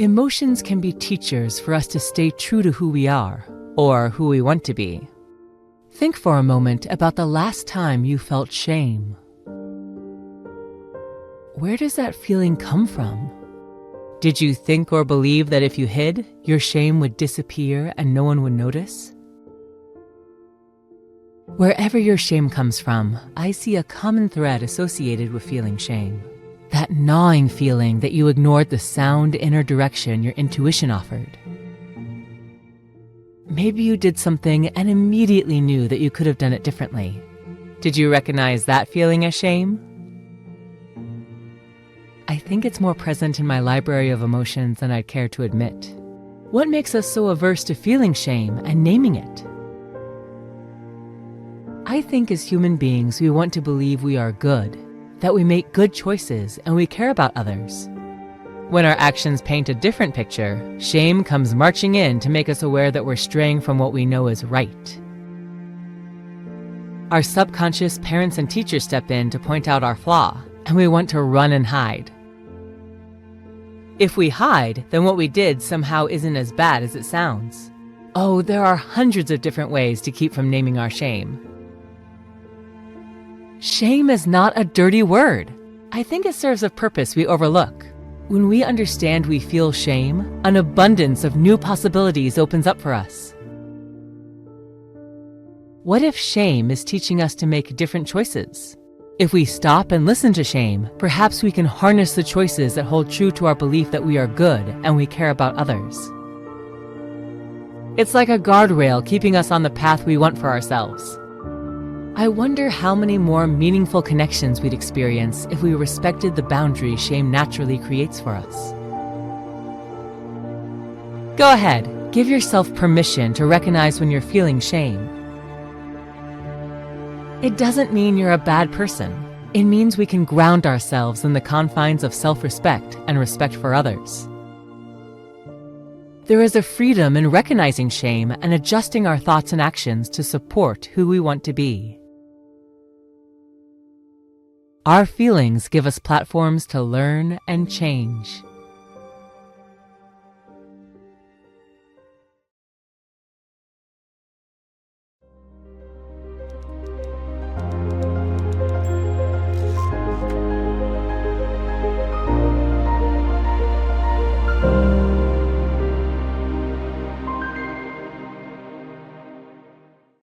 Emotions can be teachers for us to stay true to who we are, or who we want to be. Think for a moment about the last time you felt shame. Where does that feeling come from? Did you think or believe that if you hid, your shame would disappear and no one would notice? Wherever your shame comes from, I see a common thread associated with feeling shame. That gnawing feeling that you ignored the sound inner direction your intuition offered. Maybe you did something and immediately knew that you could have done it differently. Did you recognize that feeling as shame? I think it's more present in my library of emotions than I'd care to admit. What makes us so averse to feeling shame and naming it? I think as human beings we want to believe we are good, that we make good choices and we care about others. When our actions paint a different picture, shame comes marching in to make us aware that we're straying from what we know is right. Our subconscious parents and teachers step in to point out our flaw, and we want to run and hide. If we hide, then what we did somehow isn't as bad as it sounds. Oh, there are hundreds of different ways to keep from naming our shame. Shame is not a dirty word. I think it serves a purpose we overlook. When we understand we feel shame, an abundance of new possibilities opens up for us. What if shame is teaching us to make different choices? If we stop and listen to shame, perhaps we can harness the choices that hold true to our belief that we are good and we care about others. It's like a guardrail keeping us on the path we want for ourselves. I wonder how many more meaningful connections we'd experience if we respected the boundaries shame naturally creates for us. Go ahead, give yourself permission to recognize when you're feeling shame. It doesn't mean you're a bad person. It means we can ground ourselves in the confines of self-respect and respect for others. There is a freedom in recognizing shame and adjusting our thoughts and actions to support who we want to be. Our feelings give us platforms to learn and change.